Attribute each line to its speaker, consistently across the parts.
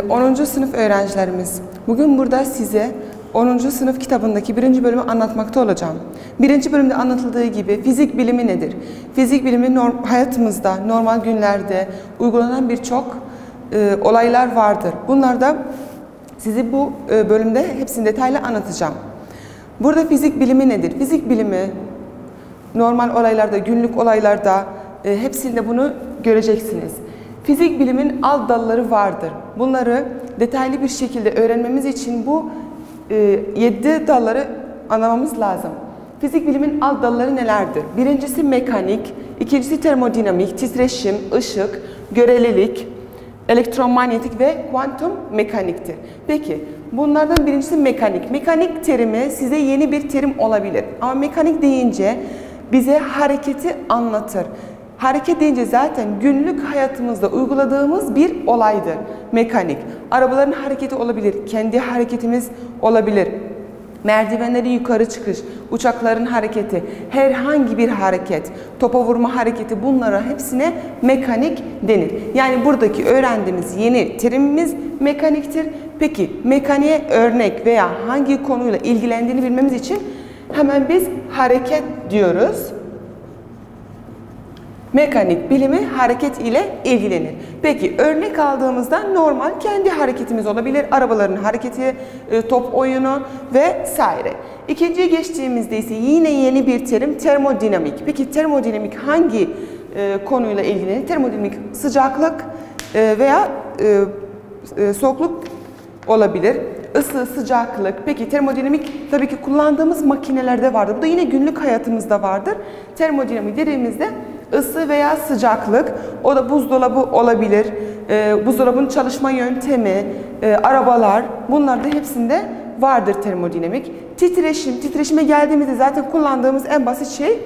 Speaker 1: Onuncu sınıf öğrencilerimiz, bugün burada size 10. sınıf kitabındaki 1. bölümü anlatmakta olacağım. 1. bölümde anlatıldığı gibi fizik bilimi nedir? Fizik bilimi hayatımızda, normal günlerde uygulanan birçok olaylar vardır. Bunlarda sizi bu bölümde hepsini detaylı anlatacağım. Burada fizik bilimi nedir? Fizik bilimi normal olaylarda, günlük olaylarda hepsinde bunu göreceksiniz. Fizik bilimin alt dalları vardır. Bunları detaylı bir şekilde öğrenmemiz için bu 7 dalları anlamamız lazım. Fizik bilimin alt dalları nelerdir? Birincisi mekanik, ikincisi termodinamik, titreşim, ışık, görelilik, elektromanyetik ve kuantum mekaniktir. Peki bunlardan birincisi mekanik. Mekanik terimi size yeni bir terim olabilir. Ama mekanik deyince bize hareketi anlatır. Hareket deyince zaten günlük hayatımızda uyguladığımız bir olaydır. Mekanik. Arabaların hareketi olabilir, kendi hareketimiz olabilir. Merdivenleri yukarı çıkış, uçakların hareketi, herhangi bir hareket, topa vurma hareketi, bunlara hepsine mekanik denir. Yani buradaki öğrendiğimiz yeni terimimiz mekaniktir. Peki mekaniğe örnek veya hangi konuyla ilgilendiğini bilmemiz için hemen biz hareket diyoruz. Mekanik bilimi hareket ile ilgilenir. Peki örnek aldığımızda normal kendi hareketimiz olabilir. Arabaların hareketi, top oyunu vesaire. İkinciye geçtiğimizde ise yine yeni bir terim termodinamik. Peki termodinamik hangi konuyla ilgilenir? Termodinamik sıcaklık veya soğukluk olabilir. Isı, sıcaklık. Peki termodinamik tabii ki kullandığımız makinelerde vardır. Bu da yine günlük hayatımızda vardır. Termodinamik dediğimizde ısı veya sıcaklık, o da buzdolabı olabilir, buzdolabının çalışma yöntemi, arabalar, bunlar da hepsinde vardır termodinamik. Titreşim, titreşime geldiğimizde zaten kullandığımız en basit şey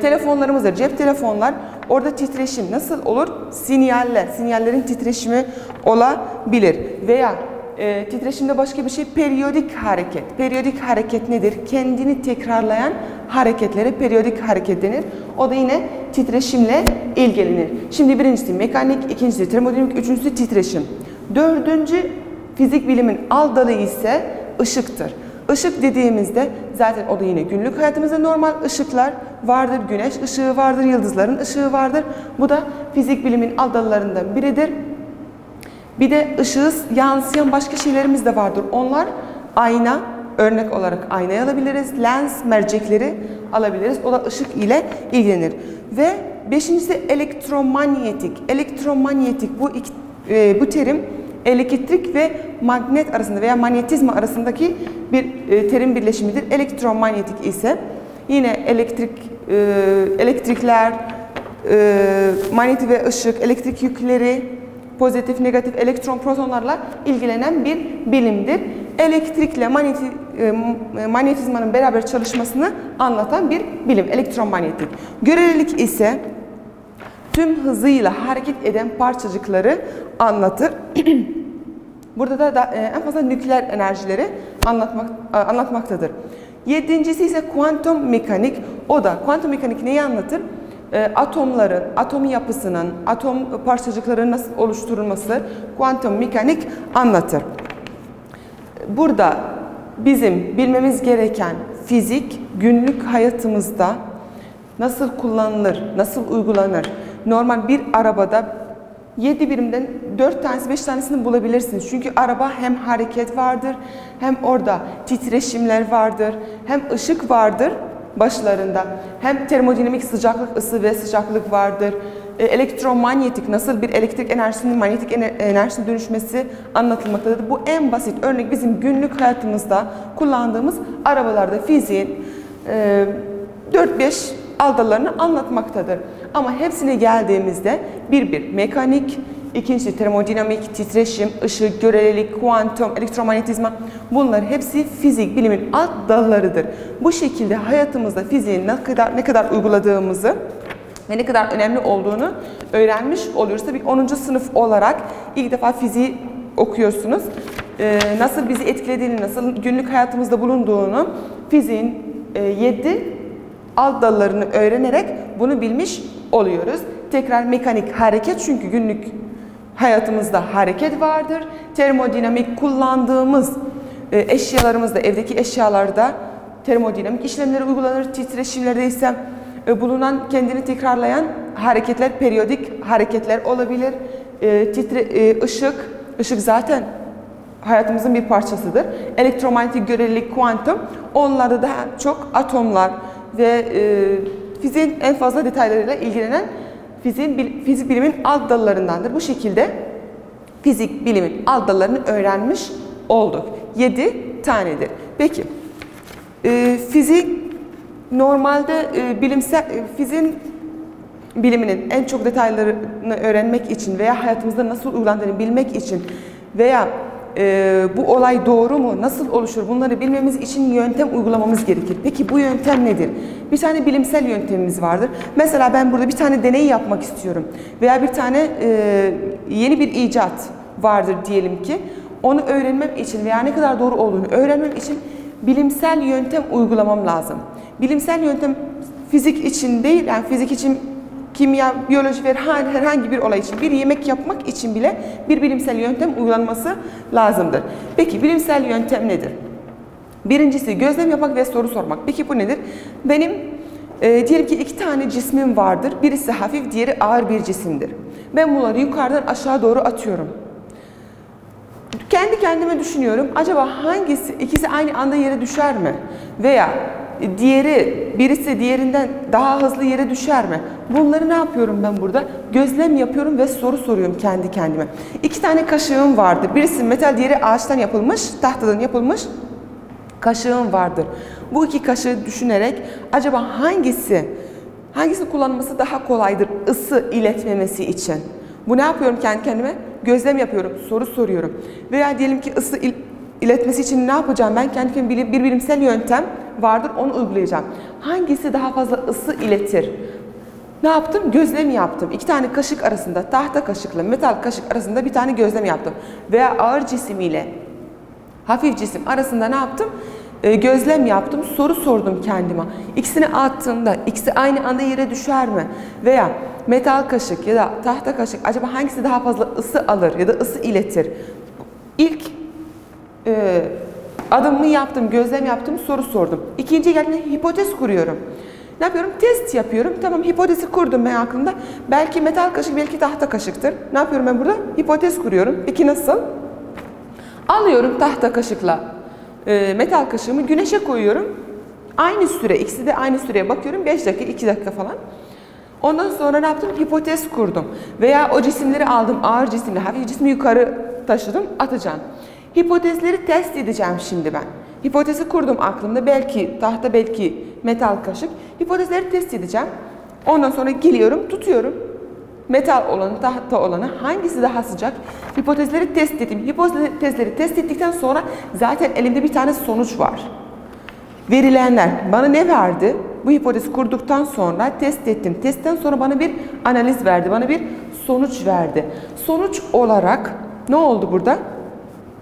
Speaker 1: telefonlarımızdır, cep telefonlar. Orada titreşim nasıl olur? Sinyaller, sinyallerin titreşimi olabilir veya titreşimde başka bir şey periyodik hareket. Periyodik hareket nedir? Kendini tekrarlayan hareketlere periyodik hareket denir. O da yine titreşimle ilgilenir. Şimdi birincisi mekanik, ikincisi termodinamik, üçüncüsü titreşim. Dördüncü fizik bilimin alt dalı ise ışıktır. Işık dediğimizde zaten o da yine günlük hayatımızda normal ışıklar vardır. Güneş ışığı vardır, yıldızların ışığı vardır. Bu da fizik bilimin alt dallarından biridir. Bir de ışığı yansıyan başka şeylerimiz de vardır. Onlar ayna, örnek olarak aynayı alabiliriz. Lens, mercekleri alabiliriz. O da ışık ile ilgilenir. Ve beşincisi elektromanyetik. Elektromanyetik bu terim elektrik ve magnet arasında veya manyetizma arasındaki bir terim birleşimidir. Elektromanyetik ise yine elektrikler, manyetik ve ışık, elektrik yükleri, pozitif, negatif elektron, protonlarla ilgilenen bir bilimdir. Elektrikle manyetizmanın beraber çalışmasını anlatan bir bilim, elektromanyetik. Görelilik ise tüm hızıyla hareket eden parçacıkları anlatır. Burada da en fazla nükleer enerjileri anlatmaktadır. Yedincisi ise kuantum mekanik. O da kuantum mekanik neyi anlatır? Atomların, atom yapısının, atom parçacıklarının nasıl oluşturulması kuantum mekanik anlatır. Burada bizim bilmemiz gereken fizik günlük hayatımızda nasıl kullanılır, nasıl uygulanır? Normal bir arabada 7 birimden 4 tanesi 5 tanesini bulabilirsiniz. Çünkü araba hem hareket vardır, hem orada titreşimler vardır, hem ışık vardır başlarında, hem termodinamik sıcaklık, ısı ve sıcaklık vardır. Elektromanyetik, nasıl bir elektrik enerjisinin manyetik enerjisine dönüşmesi anlatılmaktadır. Bu en basit örnek bizim günlük hayatımızda kullandığımız arabalarda fiziğin 4-5 alt dallarını anlatmaktadır. Ama hepsine geldiğimizde bir mekanik, ikincisi termodinamik, titreşim, ışık, görelilik, kuantum, elektromanyetizma, bunlar hepsi fizik bilimin alt dallarıdır. Bu şekilde hayatımızda fiziğin ne kadar uyguladığımızı ve ne kadar önemli olduğunu öğrenmiş oluyoruz. Tabii 10. sınıf olarak ilk defa fiziği okuyorsunuz. Nasıl bizi etkilediğini, nasıl günlük hayatımızda bulunduğunu, fiziğin 7 alt dallarını öğrenerek bunu bilmiş oluyoruz. Tekrar mekanik hareket, çünkü günlük hayatımızda hareket vardır. Termodinamik kullandığımız eşyalarımızda, evdeki eşyalarda termodinamik işlemleri uygulanır. Titreşimlerde ise bulunan, kendini tekrarlayan hareketler, periyodik hareketler olabilir. Işık zaten hayatımızın bir parçasıdır. Elektromanyetik görelilik, kuantum, onlarda daha çok atomlar ve fiziğin en fazla detaylarıyla ilgilenen fizik bilimin alt dallarındandır. Bu şekilde fizik bilimin alt dallarını öğrenmiş olduk. 7 tanedir. Peki, fizik normalde fiziğin biliminin en çok detaylarını öğrenmek için veya hayatımızda nasıl uygulandığını bilmek için veya bu olay doğru mu, nasıl oluşur, bunları bilmemiz için yöntem uygulamamız gerekir. Peki bu yöntem nedir? Bir tane bilimsel yöntemimiz vardır. Mesela ben burada bir tane deney yapmak istiyorum veya bir tane yeni bir icat vardır diyelim ki. Onu öğrenmem için veya ne kadar doğru olduğunu öğrenmem için bilimsel yöntem uygulamam lazım. Bilimsel yöntem fizik için değil, yani fizik için, kimya, biyoloji ve herhangi bir olay için, bir yemek yapmak için bile bir bilimsel yöntem uygulanması lazımdır. Peki bilimsel yöntem nedir? Birincisi gözlem yapmak ve soru sormak. Peki bu nedir? Benim diyelim ki 2 tane cismim vardır. Birisi hafif, diğeri ağır bir cisimdir. Ben bunları yukarıdan aşağı doğru atıyorum. Kendi kendime düşünüyorum. Acaba ikisi aynı anda yere düşer mi? Veya birisi diğerinden daha hızlı yere düşer mi? Bunları ne yapıyorum ben burada? Gözlem yapıyorum ve soru soruyorum kendi kendime. 2 tane kaşığım vardır. Birisi metal, diğeri ağaçtan yapılmış, tahtadan yapılmış kaşığım vardır. Bu 2 kaşığı düşünerek acaba hangisi kullanması daha kolaydır ısı iletmemesi için? Bu ne yapıyorum kendi kendime? Gözlem yapıyorum, soru soruyorum. Veya diyelim ki ısı iletmesi için ne yapacağım? Ben kendi kendime bir bilimsel yöntem vardır, onu uygulayacağım. Hangisi daha fazla ısı iletir? Ne yaptım? Gözlem yaptım. 2 tane kaşık arasında, tahta kaşıkla metal kaşık arasında bir tane gözlem yaptım. Veya ağır cisim ile hafif cisim arasında ne yaptım? Gözlem yaptım, soru sordum kendime. İkisini attığımda ikisi aynı anda yere düşer mi? Veya metal kaşık ya da tahta kaşık acaba hangisi daha fazla ısı alır ya da ısı iletir? İlk adımımı yaptım, gözlem yaptım, soru sordum. İkinci geldiğinde hipotez kuruyorum. Ne yapıyorum? Test yapıyorum. Tamam, hipotezi kurdum ben aklımda. Belki metal kaşık, belki tahta kaşıktır. Ne yapıyorum ben burada? Hipotez kuruyorum. Peki nasıl? Alıyorum tahta kaşıkla metal kaşığımı, güneşe koyuyorum. Aynı süre, ikisi de aynı süreye bakıyorum. 5 dakika, 2 dakika falan. Ondan sonra ne yaptım? Hipotez kurdum. Veya o cisimleri aldım, ağır cisimle hafif cismi yukarı taşıdım, atacağım. Hipotezleri test edeceğim şimdi ben. Hipotezi kurdum aklımda. Belki tahta, belki metal kaşık. Hipotezleri test edeceğim. Ondan sonra geliyorum, tutuyorum. Metal olanı, tahta olanı, hangisi daha sıcak? Hipotezleri test ettim. Hipotezleri test ettikten sonra zaten elimde bir tane sonuç var. Verilenler bana ne verdi? Bu hipotezi kurduktan sonra test ettim. Testten sonra bana bir analiz verdi. Bana bir sonuç verdi. Sonuç olarak ne oldu burada?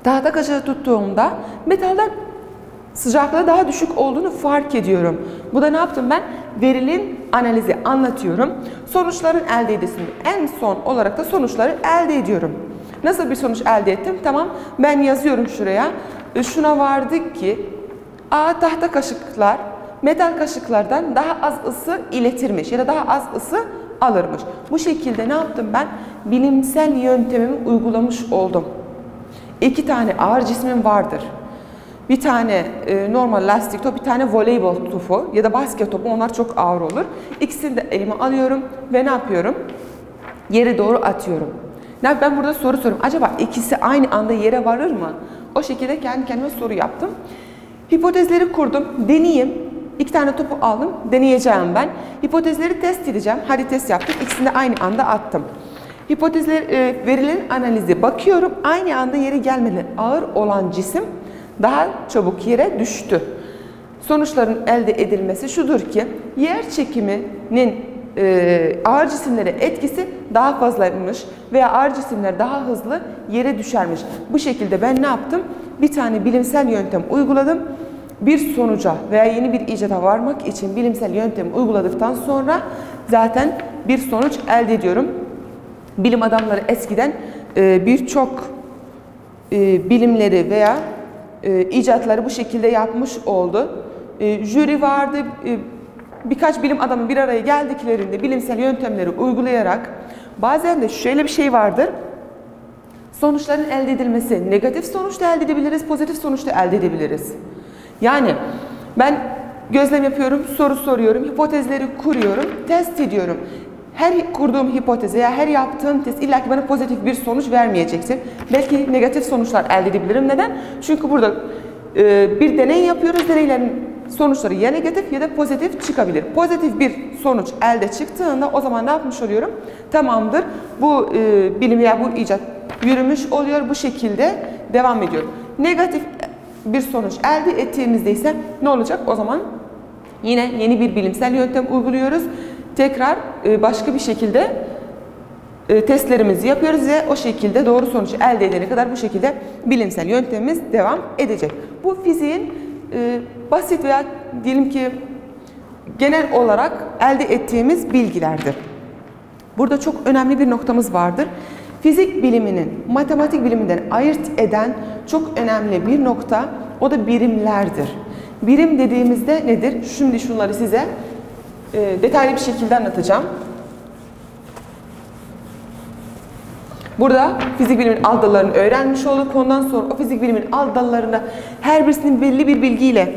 Speaker 1: Tahta kaşığı tuttuğumda metalden sıcaklığı daha düşük olduğunu fark ediyorum. Bu da ne yaptım ben? Verinin analizi anlatıyorum. Sonuçların elde edilmesini. En son olarak da sonuçları elde ediyorum. Nasıl bir sonuç elde ettim? Tamam, ben yazıyorum şuraya. Şuna vardık ki tahta kaşıklar metal kaşıklardan daha az ısı iletirmiş ya da daha az ısı alırmış. Bu şekilde ne yaptım ben? Bilimsel yöntemimi uygulamış oldum. 2 tane ağır cismim vardır. Bir tane normal lastik top, bir tane voleybol topu ya da basket topu, onlar çok ağır olur. İkisini de elime alıyorum ve ne yapıyorum? Yere doğru atıyorum. Ben burada soru soruyorum. Acaba ikisi aynı anda yere varır mı? O şekilde kendi kendime soru yaptım. Hipotezleri kurdum. Deneyeyim. 2 tane topu aldım. Deneyeceğim ben. Hipotezleri test edeceğim. Hadi test yaptık. İkisini de aynı anda attım. Hipotezler, verilen analizi bakıyorum. Aynı anda yere gelmedi. Ağır olan cisim daha çabuk yere düştü. Sonuçların elde edilmesi şudur ki yer çekiminin ağır cisimlere etkisi daha fazlaymış veya ağır cisimler daha hızlı yere düşermiş. Bu şekilde ben ne yaptım? Bir tane bilimsel yöntem uyguladım. Bir sonuca veya yeni bir icata varmak için bilimsel yöntemi uyguladıktan sonra zaten bir sonuç elde ediyorum. Bilim adamları eskiden birçok bilimleri veya icatları bu şekilde yapmış oldu. Jüri vardı. Birkaç bilim adamı bir araya geldiklerinde bilimsel yöntemleri uygulayarak bazen de şöyle bir şey vardır. Sonuçların elde edilmesi, negatif sonuç da elde edebiliriz, pozitif sonuç da elde edebiliriz. Yani ben gözlem yapıyorum, soru soruyorum, hipotezleri kuruyorum, test ediyorum. Her kurduğum hipotez veya her yaptığım test illa ki bana pozitif bir sonuç vermeyecektir. Belki negatif sonuçlar elde edebilirim. Neden? Çünkü burada bir deney yapıyoruz. Deneylerin sonuçları ya negatif ya da pozitif çıkabilir. Pozitif bir sonuç elde çıktığında o zaman ne yapmış oluyorum? Tamamdır. Bu bilim veya bu icat yürümüş oluyor. Bu şekilde devam ediyor. Negatif bir sonuç elde ettiğimizde ise ne olacak? O zaman yine yeni bir bilimsel yöntem uyguluyoruz. Tekrar başka bir şekilde testlerimizi yapıyoruz ve o şekilde doğru sonuç elde edene kadar bu şekilde bilimsel yöntemimiz devam edecek. Bu fiziğin basit veya diyelim ki genel olarak elde ettiğimiz bilgilerdir. Burada çok önemli bir noktamız vardır. Fizik biliminin matematik biliminden ayırt eden çok önemli bir nokta, o da birimlerdir. Birim dediğimizde nedir? Şimdi şunları size detaylı bir şekilde anlatacağım. Burada fizik biliminin alt dallarını öğrenmiş olduk. Ondan sonra o fizik biliminin alt dallarında her birisinin belli bir bilgiyle,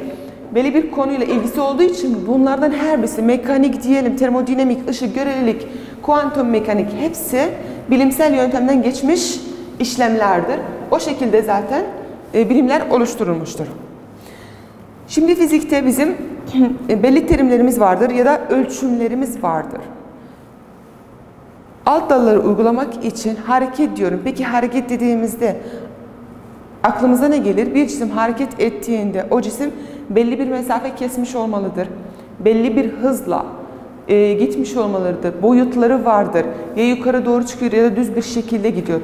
Speaker 1: belli bir konuyla ilgisi olduğu için bunlardan her birisi mekanik diyelim, termodinamik, ışık, görelilik, kuantum mekanik hepsi bilimsel yöntemden geçmiş işlemlerdir. O şekilde zaten bilimler oluşturulmuştur. Şimdi fizikte bizim belli terimlerimiz vardır ya da ölçümlerimiz vardır. Alt dalları uygulamak için hareket diyorum. Peki hareket dediğimizde aklımıza ne gelir? Bir cisim hareket ettiğinde o cisim belli bir mesafe kesmiş olmalıdır. Belli bir hızla gitmiş olmalıdır. Boyutları vardır. Ya yukarı doğru çıkıyor ya da düz bir şekilde gidiyor.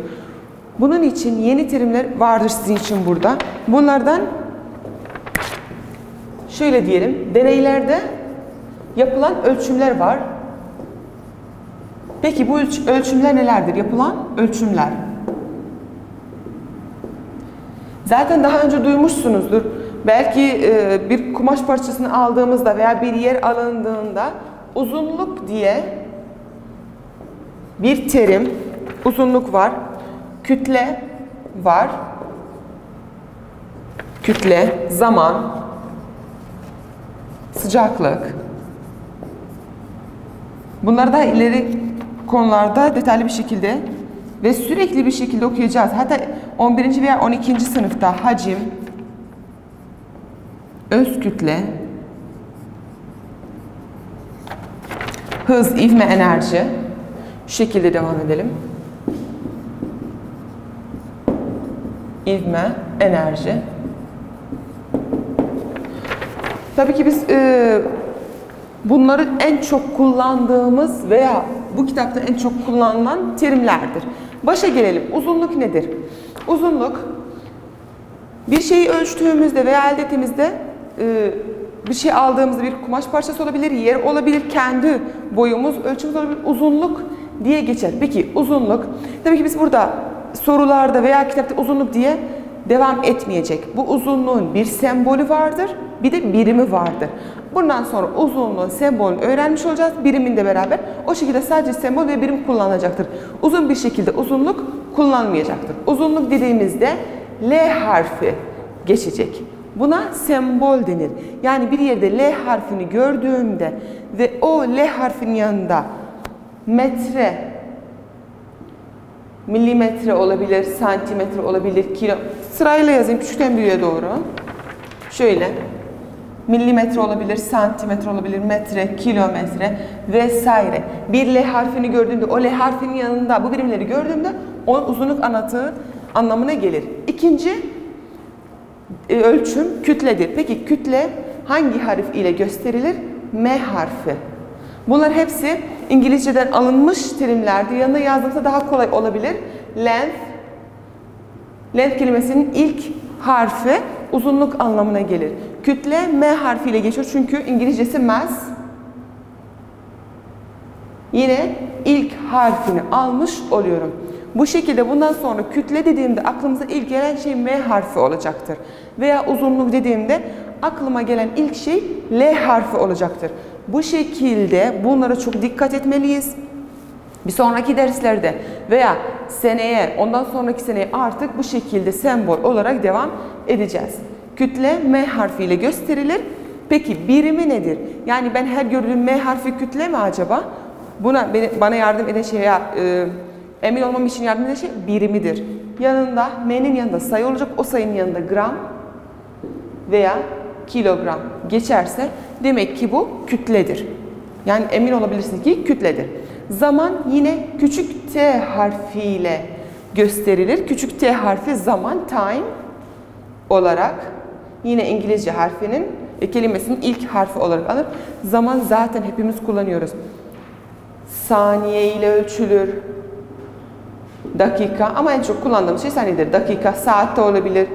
Speaker 1: Bunun için yeni terimler vardır sizin için burada. Bunlardan şöyle diyelim, deneylerde yapılan ölçümler var. Peki bu ölçümler nelerdir? Yapılan ölçümler. Zaten daha önce duymuşsunuzdur. Belki bir kumaş parçasını aldığımızda veya bir yer alındığında uzunluk diye bir terim, uzunluk var, kütle var, kütle, zaman, sıcaklık. Bunları daha ileri konularda detaylı bir şekilde ve sürekli bir şekilde okuyacağız. Hatta 11. veya 12. sınıfta hacim, öz kütle, hız, ivme, enerji. Şu şekilde devam edelim. İvme, enerji. Tabii ki biz bunları en çok kullandığımız veya bu kitapta en çok kullanılan terimlerdir. Başa gelelim. Uzunluk nedir? Uzunluk, bir şeyi ölçtüğümüzde veya elde ettiğimizde bir şey aldığımızda bir kumaş parçası olabilir, yer olabilir, kendi boyumuz, ölçümüz olabilir, uzunluk diye geçer. Peki uzunluk, tabii ki biz burada sorularda veya kitapta uzunluk diye devam etmeyecek. Bu uzunluğun bir sembolü vardır, bir de birimi vardır. Bundan sonra uzunluğun sembolünü öğrenmiş olacağız, biriminle beraber. O şekilde sadece sembol ve birim kullanılacaktır. Uzun bir şekilde uzunluk kullanılmayacaktır. Uzunluk dediğimizde L harfi geçecek. Buna sembol denir. Yani bir yerde L harfini gördüğümde ve o L harfinin yanında metre, milimetre olabilir, santimetre olabilir, kilo. Sırayla yazayım küçükten büyüğe doğru. Şöyle. Milimetre olabilir, santimetre olabilir, metre, kilometre vesaire. Bir L harfini gördüğümde, o L harfinin yanında bu birimleri gördüğümde o uzunluk anlattığı anlamına gelir. İkinci ölçüm kütledir. Peki kütle hangi harf ile gösterilir? M harfi. Bunlar hepsi İngilizceden alınmış terimlerdi. Yanına yazdığımda daha kolay olabilir. Length. Length kelimesinin ilk harfi uzunluk anlamına gelir. Kütle M harfiyle geçiyor çünkü İngilizcesi mass. Yine ilk harfini almış oluyorum. Bu şekilde bundan sonra kütle dediğimde aklımıza ilk gelen şey M harfi olacaktır. Veya uzunluk dediğimde aklıma gelen ilk şey L harfi olacaktır. Bu şekilde bunlara çok dikkat etmeliyiz. Bir sonraki derslerde veya seneye, ondan sonraki seneye artık bu şekilde sembol olarak devam edeceğiz. Kütle M harfiyle gösterilir. Peki birimi nedir? Yani ben her gördüğüm M harfi kütle mi acaba? Bana yardım eden şey emin olmam için yardım eden şey birimidir. Yanında M'nin yanında sayı olacak. O sayının yanında gram veya kilogram geçerse demek ki bu kütledir. Yani emin olabilirsiniz ki kütledir. Zaman yine küçük t harfiyle gösterilir. Küçük t harfi zaman, time olarak yine İngilizce harfinin kelimesinin ilk harfi olarak alır. Zaman zaten hepimiz kullanıyoruz. Saniye ile ölçülür. Dakika ama en çok kullandığımız şey saniyedir. Dakika, saat de olabilir.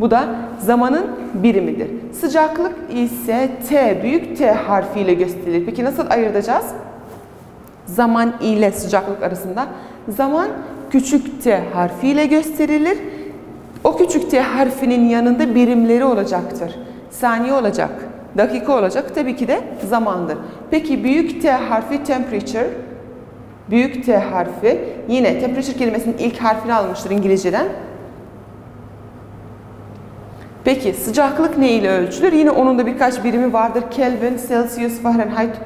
Speaker 1: Bu da zamanın birimidir. Sıcaklık ise T, büyük T harfiyle gösterilir. Peki nasıl ayıracağız? Zaman ile sıcaklık arasında zaman küçük T harfiyle gösterilir. O küçük T harfinin yanında birimleri olacaktır. Saniye olacak, dakika olacak, tabii ki de zamandır. Peki büyük T harfi temperature. Büyük T harfi yine temperature kelimesinin ilk harfini almıştır İngilizceden. Peki sıcaklık ne ile ölçülür? Yine onun da birkaç birimi vardır. Kelvin, Celsius, Fahrenheit,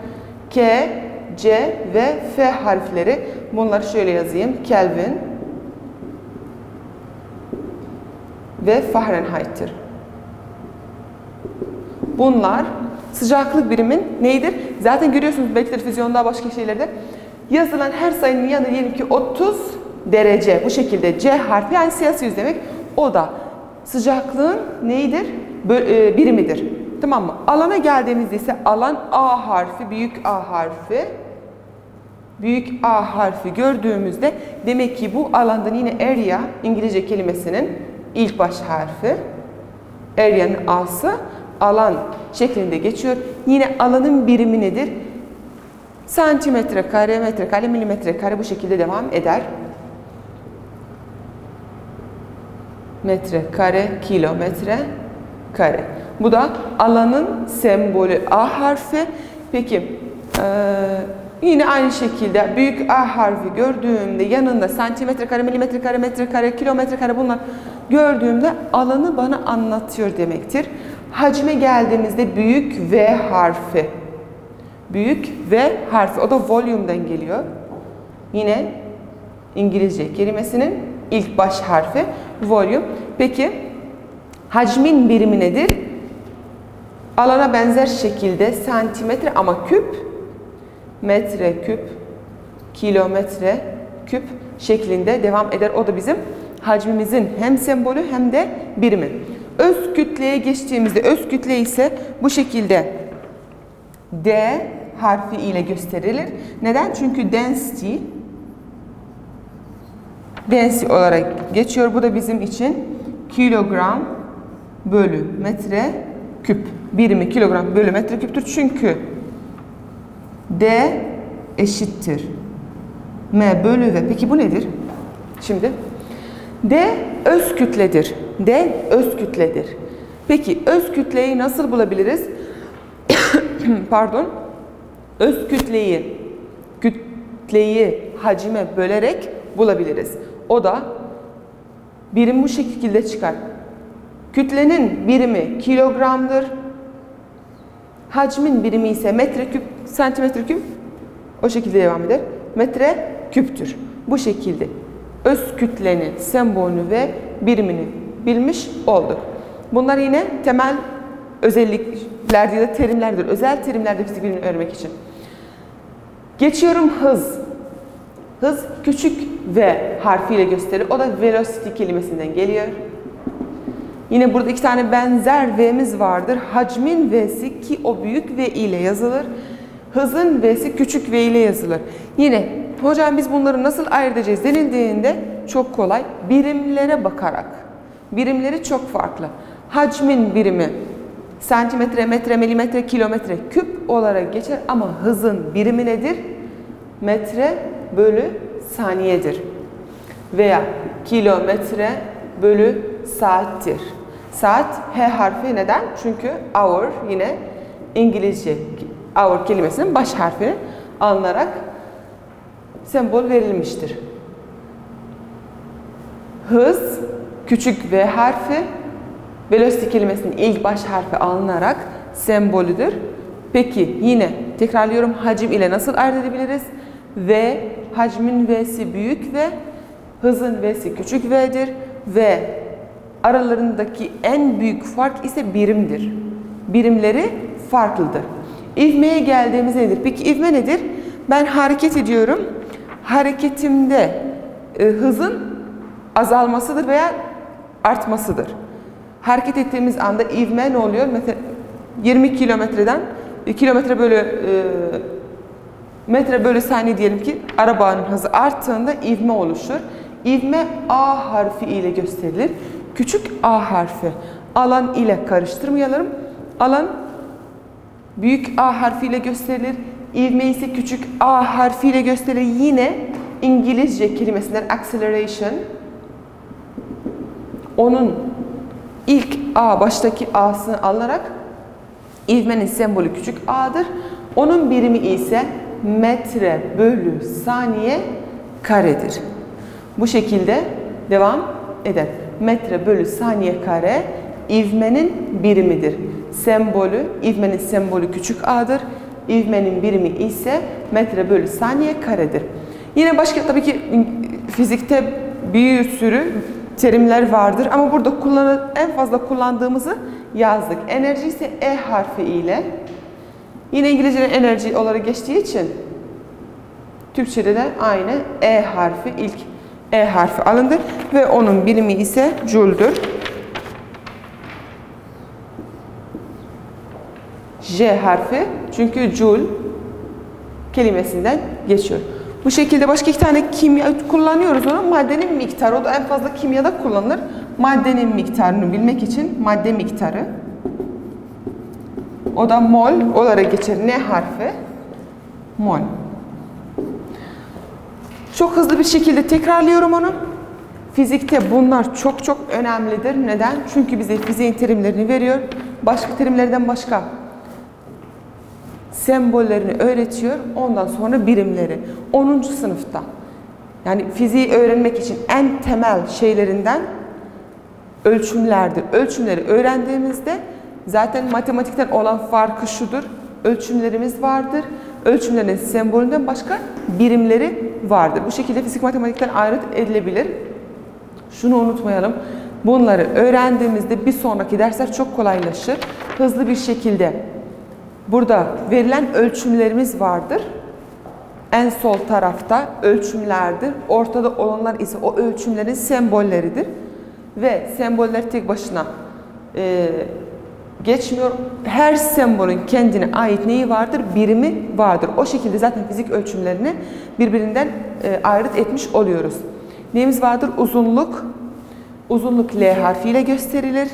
Speaker 1: K, C ve F harfleri. Bunları şöyle yazayım. Kelvin ve Fahrenheit'tir. Bunlar sıcaklık birimin neyidir? Zaten görüyorsunuz belki televizyonda başka şeylerde. Yazılan her sayının yanında diyelim ki 30 derece. Bu şekilde C harfi yani Celsius demek. O da sıcaklığın neyidir? Birimidir. Tamam mı? Alana geldiğimizde ise alan A harfi, büyük A harfi. Büyük A harfi gördüğümüzde demek ki bu alandan yine area, İngilizce kelimesinin ilk baş harfi. Area'nın A'sı alan şeklinde geçiyor. Yine alanın birimi nedir? Santimetre kare, metre kare, milimetre kare bu şekilde devam eder. Metre kare, kilometre kare. Bu da alanın sembolü A harfi. Peki yine aynı şekilde büyük A harfi gördüğümde yanında santimetre kare, milimetre kare, metre kare, kilometre kare bunlar gördüğümde alanı bana anlatıyor demektir. Hacme geldiğimizde büyük V harfi. Büyük V harfi. O da volume'den geliyor. Yine İngilizce kelimesinin ilk baş harfi volume. Peki hacmin birimi nedir? Alana benzer şekilde santimetre ama küp, metre küp, kilometre küp şeklinde devam eder. O da bizim hacmimizin hem sembolü hem de birimi. Öz kütleye geçtiğimizde öz kütle ise bu şekilde D harfi ile gösterilir. Neden? Çünkü density olarak geçiyor. Bu da bizim için kilogram bölü metre küp. Birimi kilogram bölü metre küptür. Çünkü D eşittir M bölü V. Peki bu nedir? Şimdi D öz kütledir. D öz kütledir. Peki öz kütleyi nasıl bulabiliriz? Pardon. Öz kütleyi hacime bölerek bulabiliriz. O da birim bu şekilde çıkar. Kütlenin birimi kilogramdır. Hacmin birimi ise metreküp, santimetre küp. O şekilde devam eder. Metre küptür. Bu şekilde öz kütlenin sembolünü ve birimini bilmiş olduk. Bunlar yine temel özellikler ya da terimlerdir. Özel terimlerdir fizik bilimini öğrenmek için. Geçiyorum hız. Hız küçük V harfiyle gösterilir. O da velocity kelimesinden geliyor. Yine burada iki tane benzer V'miz vardır. Hacmin V'si ki o büyük V ile yazılır. Hızın V'si küçük V ile yazılır. Yine hocam biz bunları nasıl ayırt edeceğiz denildiğinde çok kolay. Birimlere bakarak. Birimleri çok farklı. Hacmin birimi santimetre, metre, milimetre, kilometre, küp olarak geçer ama hızın birimi nedir? Metre bölü saniyedir. Veya kilometre bölü saattir. Saat H harfi neden? Çünkü hour yine İngilizce hour kelimesinin baş harfini alınarak sembol verilmiştir. Hız küçük V harfi velocity kelimesinin ilk baş harfi alınarak sembolüdür. Peki yine tekrarlıyorum, hacim ile nasıl ayırt edebiliriz? V, hacmin V'si büyük V, hızın V'si küçük V'dir ve aralarındaki en büyük fark ise birimdir. Birimleri farklıdır. İvmeye geldiğimiz nedir? Peki ivme nedir? Ben hareket ediyorum. Hareketimde hızın azalmasıdır veya artmasıdır. Hareket ettiğimiz anda ivme ne oluyor? Mesela 20 kilometreden kilometre bölü metre bölü saniye diyelim ki arabanın hızı arttığında ivme oluşur. İvme A harfi ile gösterilir. Küçük A harfi. Alan ile karıştırmayalım. Alan büyük A harfi ile gösterilir. İvme ise küçük A harfi ile gösterilir. Yine İngilizce kelimesinden acceleration, onun ilk A, baştaki A'sını alarak ivmenin sembolü küçük A'dır. Onun birimi ise metre bölü saniye karedir. Bu şekilde devam eder. Metre bölü saniye kare ivmenin birimidir. Sembolü, ivmenin sembolü küçük A'dır. İvmenin birimi ise metre bölü saniye karedir. Yine başka tabii ki fizikte bir sürü terimler vardır ama burada en fazla kullandığımızı yazdık. Enerji ise E harfi ile. Yine İngilizce'de enerji olarak geçtiği için Türkçe'de de aynı E harfi, ilk E harfi alındı ve onun birimi ise joule'dur. J harfi çünkü joule kelimesinden geçiyor. Bu şekilde başka iki tane kimya kullanıyoruz onu. Maddenin miktarı, o da en fazla kimyada kullanılır. Maddenin miktarını bilmek için madde miktarı. O da mol olarak geçer. N harfi. Mol. Çok hızlı bir şekilde tekrarlıyorum onu. Fizikte bunlar çok çok önemlidir. Neden? Çünkü bize fiziğin terimlerini veriyor. Başka terimlerden başka sembollerini öğretiyor. Ondan sonra birimleri. 10. sınıfta. Yani fiziği öğrenmek için en temel şeylerinden ölçümlerdir. Ölçümleri öğrendiğimizde zaten matematikten olan farkı şudur. Ölçümlerimiz vardır. Ölçümlerin sembolünden başka birimleri vardır. Bu şekilde fizik matematikten ayrıt edilebilir. Şunu unutmayalım. Bunları öğrendiğimizde bir sonraki dersler çok kolaylaşır. Hızlı bir şekilde burada verilen ölçümlerimiz vardır. En sol tarafta ölçümlerdir. Ortada olanlar ise o ölçümlerin sembolleridir. Ve semboller tek başına geçmiyor. Her sembolün kendine ait neyi vardır? Birimi vardır. O şekilde zaten fizik ölçümlerini birbirinden ayrıt etmiş oluyoruz. Neyimiz vardır? Uzunluk. Uzunluk L harfiyle gösterilir.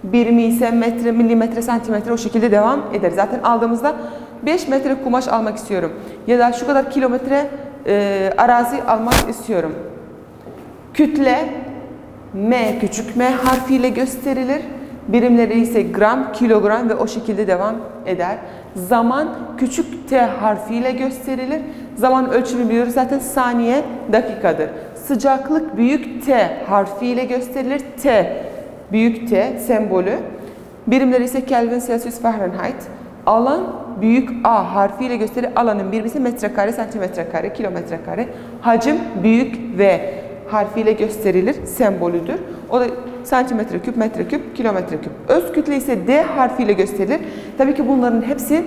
Speaker 1: Birimi ise metre, milimetre, santimetre o şekilde devam eder. Zaten aldığımızda 5 metre kumaş almak istiyorum. Ya da şu kadar kilometre arazi almak istiyorum. Kütle M, küçük M harfiyle gösterilir. Birimleri ise gram, kilogram ve o şekilde devam eder. Zaman küçük T harfiyle gösterilir. Zaman ölçümü biliyoruz zaten saniye, dakikadır. Sıcaklık büyük T harfiyle gösterilir. T, büyük T sembolü. Birimleri ise Kelvin, Celsius, Fahrenheit. Alan büyük A harfiyle gösterir. Alanın birimi ise metrekare, santimetrekare, kilometrekare. Hacim büyük V harfiyle gösterilir. Sembolüdür. O da santimetre küp, metre küp, kilometre küp. Öz kütle ise D harfiyle gösterilir. Tabii ki bunların hepsi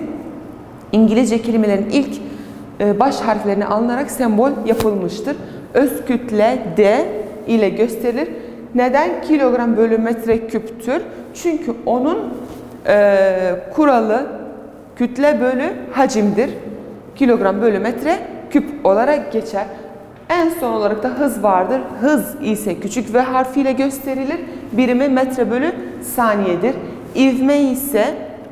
Speaker 1: İngilizce kelimelerin ilk baş harflerine alınarak sembol yapılmıştır. Öz kütle D ile gösterilir. Neden? Kilogram bölü metre küptür. Çünkü onun kuralı kütle bölü hacimdir. kilogram bölü metre küp olarak geçer. En son olarak da hız vardır. Hız ise küçük V harfiyle gösterilir. Birimi metre bölü saniyedir. İvme ise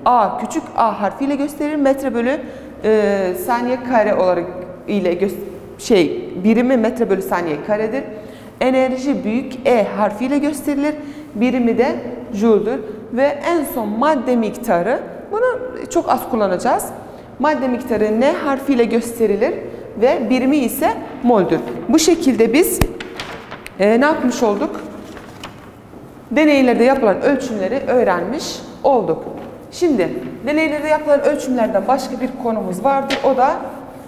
Speaker 1: A küçük A harfiyle gösterilir. Metre bölü saniye kare olarak ile birimi metre bölü saniye karedir. Enerji büyük E harfiyle gösterilir. Birimi de joule'dur. Ve en son madde miktarı, bunu çok az kullanacağız. Madde miktarı N harfiyle gösterilir ve birimi ise mol'dür. Bu şekilde biz ne yapmış olduk? Deneylerde yapılan ölçümleri öğrenmiş olduk. Şimdi deneylerde yapılan ölçümlerden başka bir konumuz vardır. O da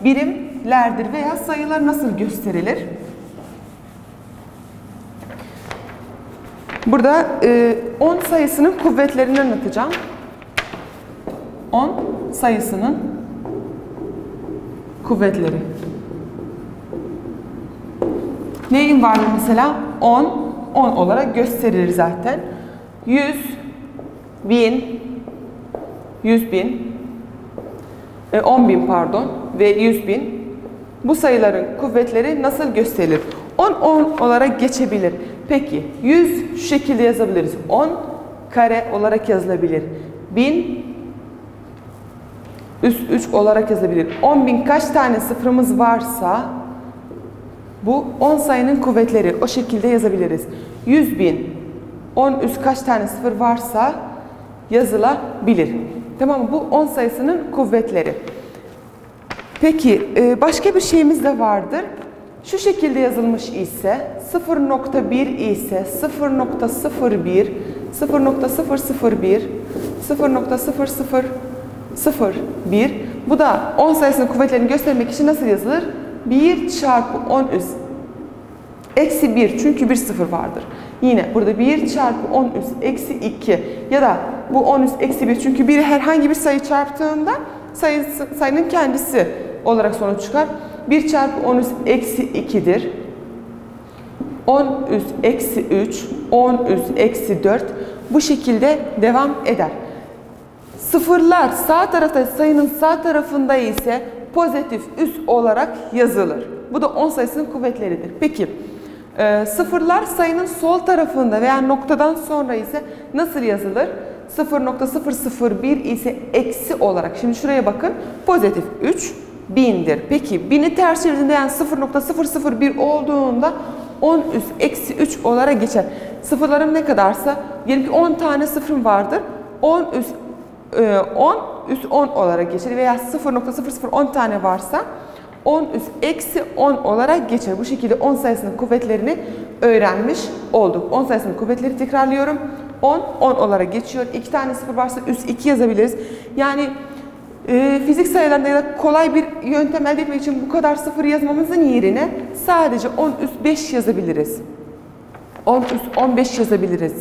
Speaker 1: birimlerdir veya sayılar nasıl gösterilir? Burada 10 sayısının kuvvetlerini anlatacağım. 10 sayısının kuvvetleri. Neyin var mesela? 10 olarak gösterilir zaten. 100, 1000, 100.000, 10.000 pardon ve 100.000. Bu sayıların kuvvetleri nasıl gösterilir? 10 olarak geçebilir. Peki 100 şu şekilde yazabiliriz. 10 kare olarak yazılabilir. 1000 üst 3 olarak yazılabilir. 10.000 kaç tane sıfırımız varsa bu 10 sayının kuvvetleri o şekilde yazabiliriz. 100.000 10 üst kaç tane sıfır varsa yazılabilir. Tamam mı? Bu 10 sayısının kuvvetleri. Peki başka bir şeyimiz de vardır. Şu şekilde yazılmış ise 0.1 ise 0.01, 0.001, 0.0001. Bu da 10 sayısının kuvvetlerini göstermek için nasıl yazılır? 1 çarpı 10 üst eksi 1, çünkü bir sıfır vardır. Yine burada 1 çarpı 10 üst eksi 2 ya da bu 10 üst eksi 1, çünkü bir herhangi bir sayı çarptığında sayının kendisi olarak sonuç çıkar. 1 çarpı 10 üst eksi 2'dir. 10 üst eksi 3, 10 üst eksi 4 bu şekilde devam eder. Sıfırlar sağ tarafta, sayının sağ tarafında ise pozitif üst olarak yazılır. Bu da 10 sayısının kuvvetleridir. Peki sıfırlar sayının sol tarafında veya noktadan sonra ise nasıl yazılır? 0.001 ise eksi olarak. Şimdi şuraya bakın. Pozitif 3 1000'dir. Peki 1000'i ters çevirdiğinde, yani 0.001 olduğunda 10 üst eksi 3 olarak geçer. Sıfırlarım ne kadarsa, diyelim ki 10 tane sıfırım vardır. 10 üst 10 olarak geçer veya 0.0010 tane varsa 10 üst eksi 10 olarak geçer. Bu şekilde 10 sayısının kuvvetlerini öğrenmiş olduk. 10 sayısının kuvvetleri tekrarlıyorum. 10 olarak geçiyor. 2 tane sıfır varsa üst 2 yazabiliriz. Yani fizik sayılarında ya da kolay bir yöntem elde etmek için bu kadar sıfır yazmamızın yerine sadece 10 üst 5 yazabiliriz. 10 üst 15 yazabiliriz.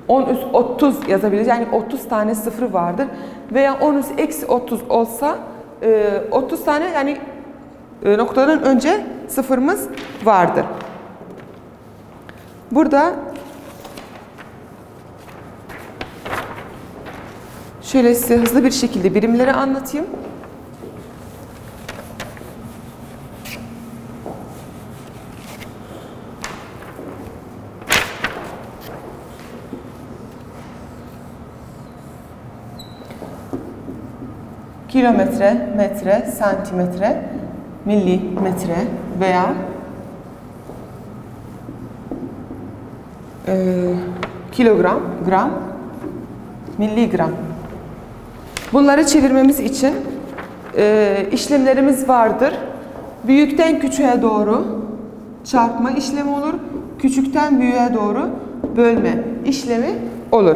Speaker 1: 10 üst 30 yazabiliriz. Yani 30 tane sıfır vardır. Veya 10 üst eksi 30 olsa 30 tane, yani noktadan önce sıfırımız vardır. Burada şöyle size hızlı bir şekilde birimleri anlatayım. Kilometre, metre, santimetre, milimetre veya kilogram, gram, miligram. Bunları çevirmemiz için işlemlerimiz vardır. Büyükten küçüğe doğru çarpma işlemi olur. Küçükten büyüğe doğru bölme işlemi olur.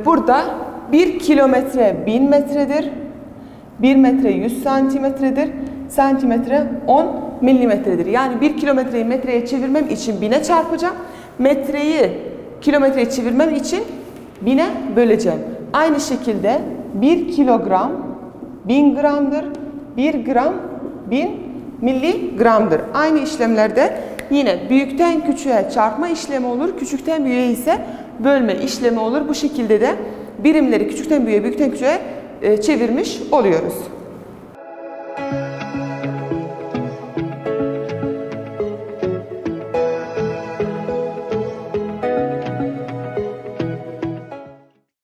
Speaker 1: Burada 1 kilometre 1000 metredir. 1 metre 100 santimetredir. Santimetre 10 milimetredir. Yani 1 kilometreyi metreye çevirmem için 1000'e çarpacağım. Metreyi kilometreye çevirmem için 1000'e böleceğim. Aynı şekilde 1 kilogram 1000 gramdır. 1 gram 1000 miligramdır. Aynı işlemlerde yine büyükten küçüğe çarpma işlemi olur. Küçükten büyüğe ise bölme işlemi olur. Bu şekilde de birimleri küçükten büyüğe, büyükten küçüğe çevirmiş oluyoruz.